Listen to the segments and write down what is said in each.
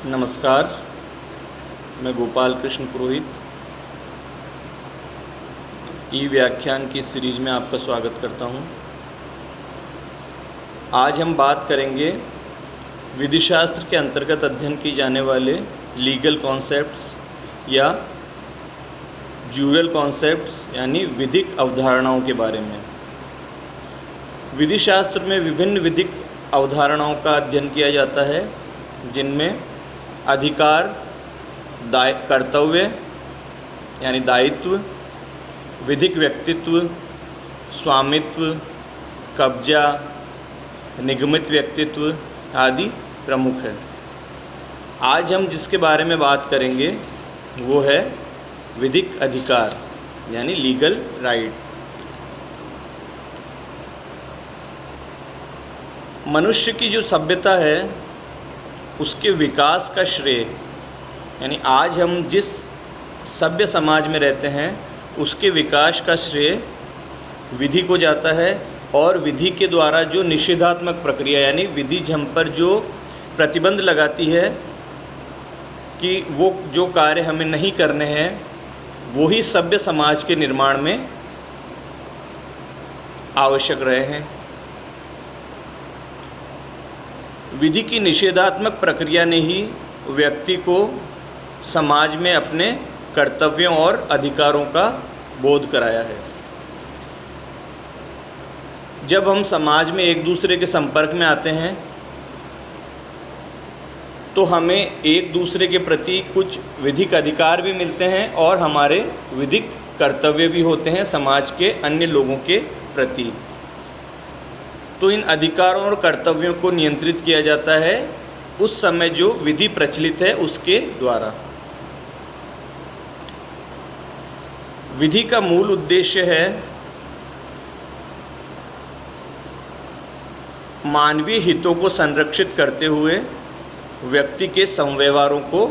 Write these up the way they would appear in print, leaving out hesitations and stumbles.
नमस्कार, मैं गोपाल कृष्ण पुरोहित ई व्याख्यान की सीरीज में आपका स्वागत करता हूं। आज हम बात करेंगे विधिशास्त्र के अंतर्गत अध्ययन की जाने वाले लीगल कॉन्सेप्ट्स या ज्यूरल कॉन्सेप्ट्स यानी विधिक अवधारणाओं के बारे में। विधिशास्त्र में विभिन्न विधिक अवधारणाओं का अध्ययन किया जाता है, जिनमें अधिकार, कर्तव्य यानी दायित्व, विधिक व्यक्तित्व, स्वामित्व, कब्जा, निगमित व्यक्तित्व आदि प्रमुख है। आज हम जिसके बारे में बात करेंगे वो है विधिक अधिकार यानी लीगल राइट। मनुष्य की जो सभ्यता है उसके विकास का श्रेय यानी आज हम जिस सभ्य समाज में रहते हैं उसके विकास का श्रेय विधि को जाता है, और विधि के द्वारा जो निषेधात्मक प्रक्रिया यानी विधि हम पर जो प्रतिबंध लगाती है कि वो जो कार्य हमें नहीं करने हैं वो ही सभ्य समाज के निर्माण में आवश्यक रहे हैं। विधि की निषेधात्मक प्रक्रिया ने ही व्यक्ति को समाज में अपने कर्तव्यों और अधिकारों का बोध कराया है। जब हम समाज में एक दूसरे के संपर्क में आते हैं तो हमें एक दूसरे के प्रति कुछ विधिक अधिकार भी मिलते हैं और हमारे विधिक कर्तव्य भी होते हैं समाज के अन्य लोगों के प्रति। तो इन अधिकारों और कर्तव्यों को नियंत्रित किया जाता है उस समय जो विधि प्रचलित है उसके द्वारा। विधि का मूल उद्देश्य है मानवीय हितों को संरक्षित करते हुए व्यक्ति के संव्यवहारों को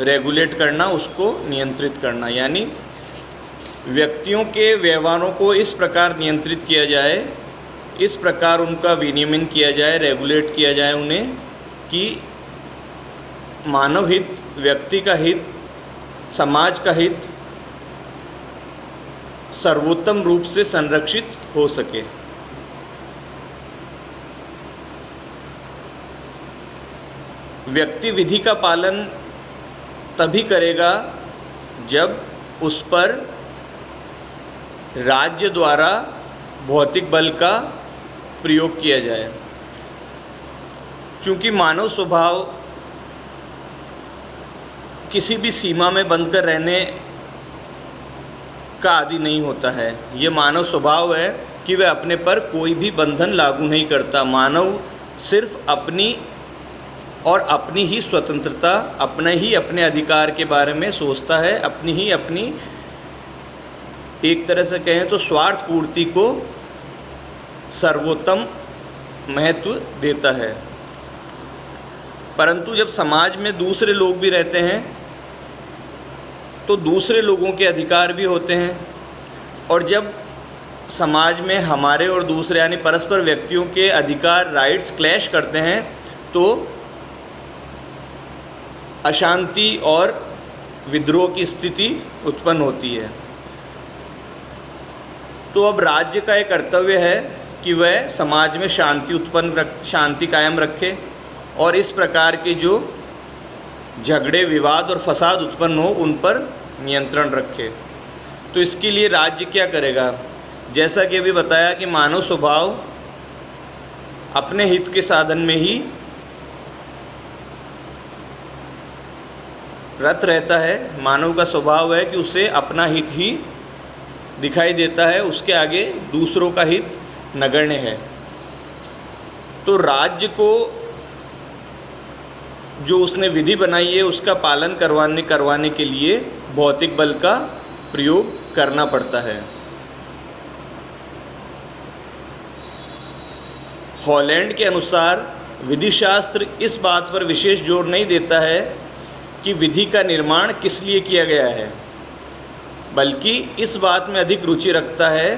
रेगुलेट करना, उसको नियंत्रित करना। यानी व्यक्तियों के व्यवहारों को इस प्रकार नियंत्रित किया जाए, इस प्रकार उनका विनियमन किया जाए, रेगुलेट किया जाए उन्हें कि मानव हित, व्यक्ति का हित, समाज का हित सर्वोत्तम रूप से संरक्षित हो सके। व्यक्ति विधि का पालन तभी करेगा जब उस पर राज्य द्वारा भौतिक बल का प्रयोग किया जाए। चूँकि मानव स्वभाव किसी भी सीमा में बंद कर रहने का आदी नहीं होता है। ये मानव स्वभाव है कि वह अपने पर कोई भी बंधन लागू नहीं करता। मानव सिर्फ अपनी ही स्वतंत्रता, अपने अधिकार के बारे में सोचता है, अपनी एक तरह से कहें तो स्वार्थ पूर्ति को सर्वोत्तम महत्व देता है। परंतु जब समाज में दूसरे लोग भी रहते हैं तो दूसरे लोगों के अधिकार भी होते हैं, और जब समाज में हमारे और दूसरे यानी परस्पर व्यक्तियों के अधिकार, राइट्स क्लैश करते हैं तो अशांति और विद्रोह की स्थिति उत्पन्न होती है। तो अब राज्य का एक कर्तव्य है कि वह समाज में शांति कायम रखे और इस प्रकार के जो झगड़े, विवाद और फसाद उत्पन्न हो उन पर नियंत्रण रखे। तो इसके लिए राज्य क्या करेगा? जैसा कि अभी बताया कि मानव स्वभाव अपने हित के साधन में ही रत रहता है। मानव का स्वभाव है कि उसे अपना हित ही दिखाई देता है, उसके आगे दूसरों का हित नगण्य है। तो राज्य को जो उसने विधि बनाई है उसका पालन करवाने के लिए भौतिक बल का प्रयोग करना पड़ता है। हॉलैंड के अनुसार विधिशास्त्र इस बात पर विशेष जोर नहीं देता है कि विधि का निर्माण किस लिए किया गया है, बल्कि इस बात में अधिक रुचि रखता है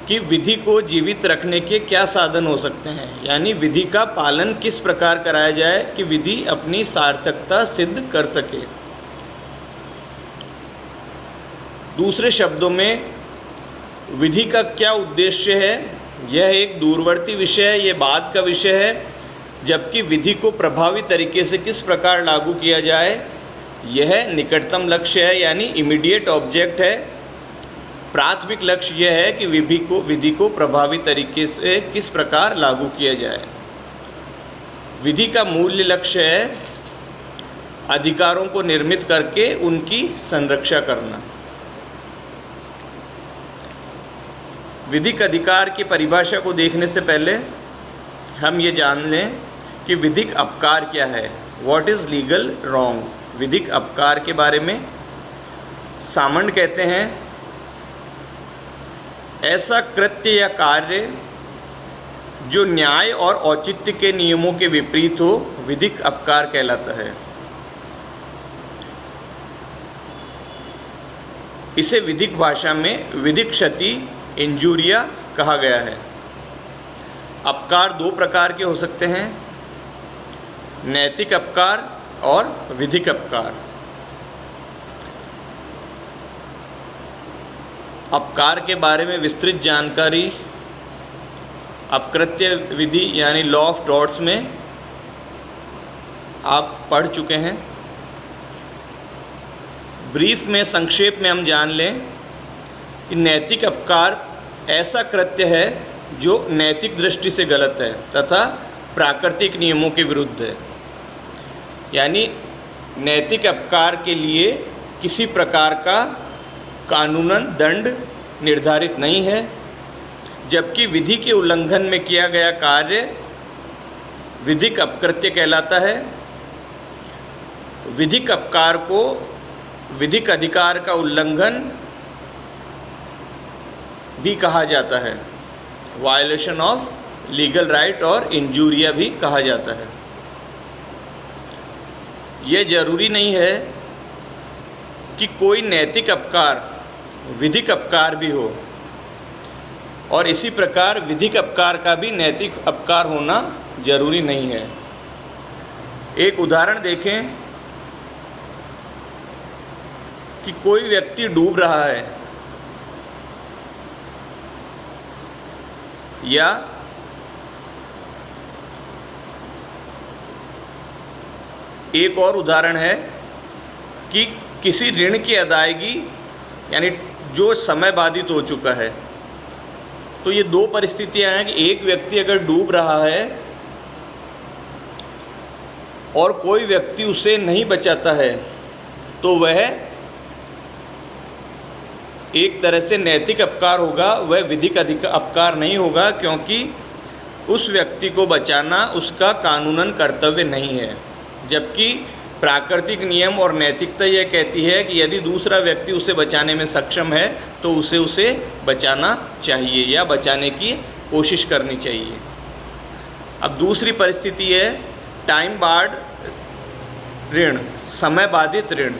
कि विधि को जीवित रखने के क्या साधन हो सकते हैं, यानी विधि का पालन किस प्रकार कराया जाए कि विधि अपनी सार्थकता सिद्ध कर सके। दूसरे शब्दों में विधि का क्या उद्देश्य है, यह एक दूरवर्ती विषय है, ये बाद का विषय है, जबकि विधि को प्रभावी तरीके से किस प्रकार लागू किया जाए यह निकटतम लक्ष्य है, यानी इमीडिएट ऑब्जेक्ट है। प्राथमिक लक्ष्य यह है कि विधि को प्रभावी तरीके से किस प्रकार लागू किया जाए। विधि का मूल्य लक्ष्य है अधिकारों को निर्मित करके उनकी संरक्षा करना। विधिक अधिकार की परिभाषा को देखने से पहले हम ये जान लें कि विधिक अपकार क्या है। What is legal wrong. विधिक अपकार के बारे में सामंड कहते हैं, ऐसा कृत्य या कार्य जो न्याय और औचित्य के नियमों के विपरीत हो विधिक अपकार कहलाता है। इसे विधिक भाषा में विधिक क्षति इंजुरिया कहा गया है। अपकार दो प्रकार के हो सकते हैं, नैतिक अपकार और विधिक अपकार। अपकार के बारे में विस्तृत जानकारी अपकृत्य विधि यानी लॉ ऑफ टॉर्ट्स में आप पढ़ चुके हैं। ब्रीफ में संक्षेप में हम जान लें कि नैतिक अपकार ऐसा कृत्य है जो नैतिक दृष्टि से गलत है तथा प्राकृतिक नियमों के विरुद्ध है। यानी नैतिक अपकार के लिए किसी प्रकार का कानूनन दंड निर्धारित नहीं है, जबकि विधि के उल्लंघन में किया गया कार्य विधिक अपकृत्य कहलाता है। विधिक अपकार को विधिक अधिकार का उल्लंघन भी कहा जाता है, वायलेशन ऑफ लीगल राइट और इंजूरिया भी कहा जाता है। यह जरूरी नहीं है कि कोई नैतिक अपकार विधिक अपकार भी हो, और इसी प्रकार विधिक अपकार का भी नैतिक अपकार होना जरूरी नहीं है। एक उदाहरण देखें कि कोई व्यक्ति डूब रहा है, या एक और उदाहरण है कि किसी ऋण की अदायगी यानी जो समय बाधित हो चुका है। तो ये दो परिस्थितियां हैं कि एक व्यक्ति अगर डूब रहा है और कोई व्यक्ति उसे नहीं बचाता है तो वह एक तरह से नैतिक अपकार होगा, वह विधिक अपकार नहीं होगा, क्योंकि उस व्यक्ति को बचाना उसका कानूनन कर्तव्य नहीं है। जबकि प्राकृतिक नियम और नैतिकता यह कहती है कि यदि दूसरा व्यक्ति उसे बचाने में सक्षम है तो उसे बचाना चाहिए या बचाने की कोशिश करनी चाहिए। अब दूसरी परिस्थिति है टाइम बार्ड ऋण, समय बाधित ऋण।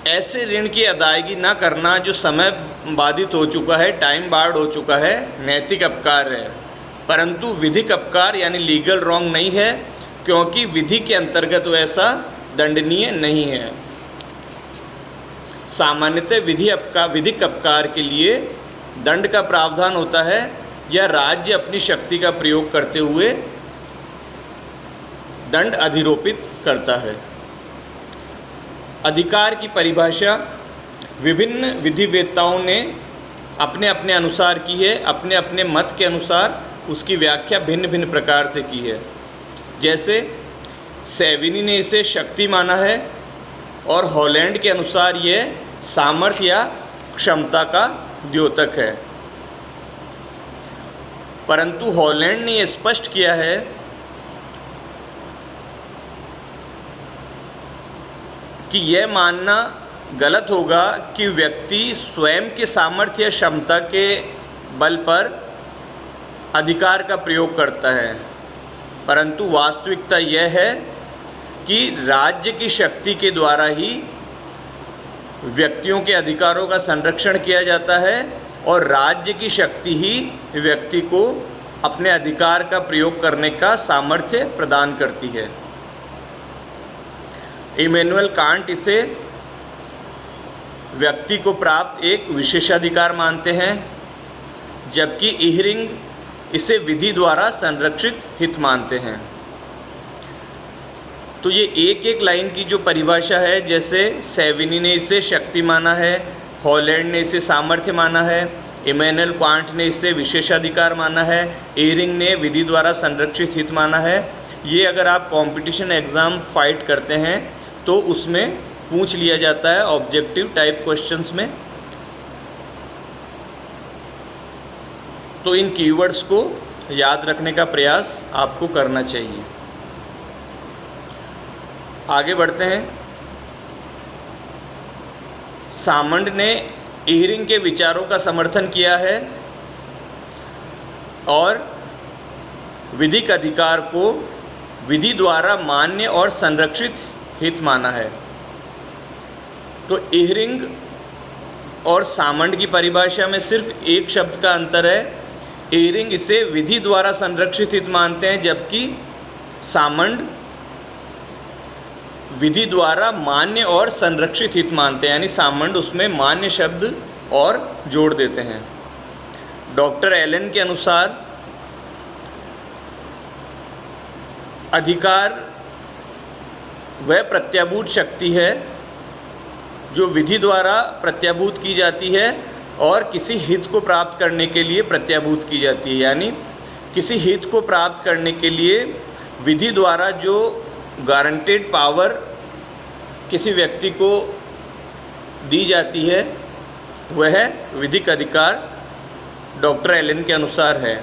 ऐसे ऋण की अदायगी ना करना जो समय बाधित हो चुका है, टाइम बार्ड हो चुका है, नैतिक अपकार है, परंतु विधिक अपकार यानी लीगल रॉन्ग नहीं है, क्योंकि विधि के अंतर्गत वैसा दंडनीय नहीं है। सामान्यतः विधिक अपकार के लिए दंड का प्रावधान होता है या राज्य अपनी शक्ति का प्रयोग करते हुए दंड अधिरोपित करता है। अधिकार की परिभाषा विभिन्न विधिवेत्ताओं ने अपने अपने अनुसार की है, अपने अपने मत के अनुसार उसकी व्याख्या भिन्न भिन्न प्रकार से की है। जैसे सेविनी ने इसे शक्ति माना है और हॉलैंड के अनुसार यह सामर्थ्य या क्षमता का द्योतक है। परंतु हॉलैंड ने यह स्पष्ट किया है कि यह मानना गलत होगा कि व्यक्ति स्वयं के सामर्थ्य या क्षमता के बल पर अधिकार का प्रयोग करता है, परंतु वास्तविकता यह है कि राज्य की शक्ति के द्वारा ही व्यक्तियों के अधिकारों का संरक्षण किया जाता है और राज्य की शक्ति ही व्यक्ति को अपने अधिकार का प्रयोग करने का सामर्थ्य प्रदान करती है। इमैनुअल कांट इसे व्यक्ति को प्राप्त एक विशेषाधिकार मानते हैं, जबकि इहरिंग इसे विधि द्वारा संरक्षित हित मानते हैं। तो ये एक एक लाइन की जो परिभाषा है, जैसे सेविनी ने इसे शक्ति माना है, हॉलैंड ने इसे सामर्थ्य माना है, इमैनुअल कांट ने इसे विशेषाधिकार माना है, इहरिंग ने विधि द्वारा संरक्षित हित माना है। ये अगर आप कंपटीशन एग्ज़ाम फाइट करते हैं तो उसमें पूछ लिया जाता है ऑब्जेक्टिव टाइप क्वेश्चंस में। तो इन कीवर्ड्स को याद रखने का प्रयास आपको करना चाहिए। आगे बढ़ते हैं। सामंड ने इहरिंग के विचारों का समर्थन किया है और विधिक अधिकार को विधि द्वारा मान्य और संरक्षित हित माना है। तो इहरिंग और सामंड की परिभाषा में सिर्फ एक शब्द का अंतर है। इहरिंग इसे विधि द्वारा संरक्षित हित मानते हैं, जबकि सामंड विधि द्वारा मान्य और संरक्षित हित मानते हैं, यानी सामंड उसमें मान्य शब्द और जोड़ देते हैं। डॉक्टर एलन के अनुसार अधिकार वह प्रत्याभूत शक्ति है जो विधि द्वारा प्रत्याभूत की जाती है और किसी हित को प्राप्त करने के लिए प्रत्याभूत की जाती है। यानी किसी हित को प्राप्त करने के लिए विधि द्वारा जो गारंटेड पावर किसी व्यक्ति को दी जाती है वह विधिक अधिकार डॉक्टर एलन के अनुसार है।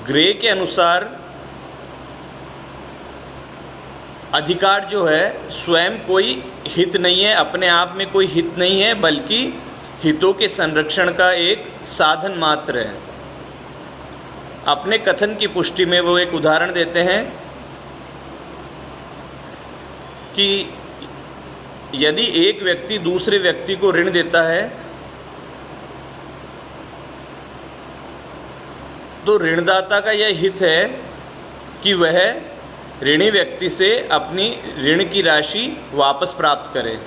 ग्रे के अनुसार अधिकार जो है स्वयं कोई हित नहीं है, अपने आप में कोई हित नहीं है, बल्कि हितों के संरक्षण का एक साधन मात्र है। अपने कथन की पुष्टि में वो एक उदाहरण देते हैं कि यदि एक व्यक्ति दूसरे व्यक्ति को ऋण देता है तो ऋणदाता का यह हित है कि वह ऋणी व्यक्ति से अपनी ऋण की राशि वापस प्राप्त करे।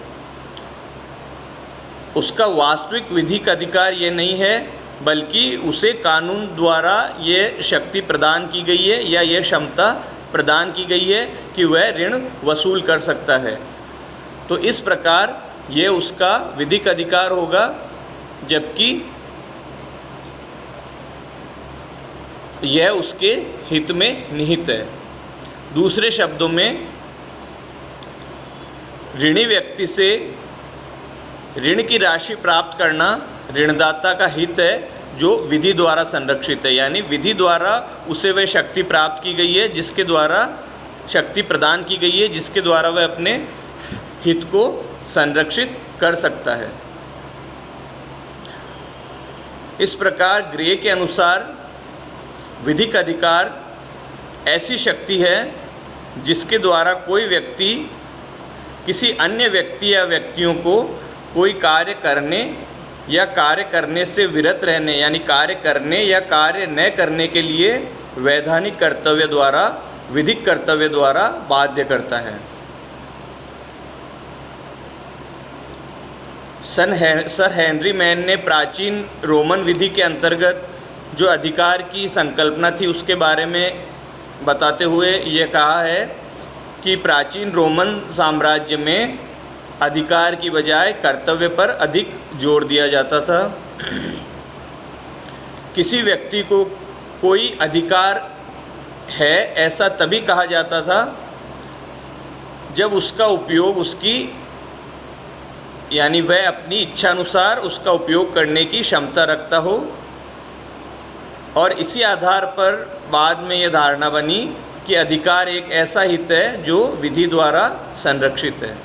उसका वास्तविक विधिक अधिकार ये नहीं है, बल्कि उसे कानून द्वारा ये शक्ति प्रदान की गई है या ये क्षमता प्रदान की गई है कि वह ऋण वसूल कर सकता है। तो इस प्रकार ये उसका विधिक अधिकार होगा, जबकि यह उसके हित में निहित है। दूसरे शब्दों में ऋणी व्यक्ति से ऋण की राशि प्राप्त करना ऋणदाता का हित है जो विधि द्वारा संरक्षित है, यानी विधि द्वारा उसे वह शक्ति प्राप्त की गई है, जिसके द्वारा शक्ति प्रदान की गई है, जिसके द्वारा वह अपने हित को संरक्षित कर सकता है। इस प्रकार ग्रे के अनुसार विधिक अधिकार ऐसी शक्ति है जिसके द्वारा कोई व्यक्ति किसी अन्य व्यक्ति या व्यक्तियों को कोई कार्य करने या कार्य करने से विरत रहने, यानी कार्य करने या कार्य न करने के लिए वैधानिक कर्तव्य द्वारा, विधिक कर्तव्य द्वारा बाध्य करता है। सर हेनरी मैन ने प्राचीन रोमन विधि के अंतर्गत जो अधिकार की संकल्पना थी उसके बारे में बताते हुए ये कहा है कि प्राचीन रोमन साम्राज्य में अधिकार की बजाय कर्तव्य पर अधिक जोर दिया जाता था। किसी व्यक्ति को कोई अधिकार है ऐसा तभी कहा जाता था जब उसका उपयोग उसकी, यानी वह अपनी इच्छानुसार उसका उपयोग करने की क्षमता रखता हो, और इसी आधार पर बाद में यह धारणा बनी कि अधिकार एक ऐसा हित है जो विधि द्वारा संरक्षित है।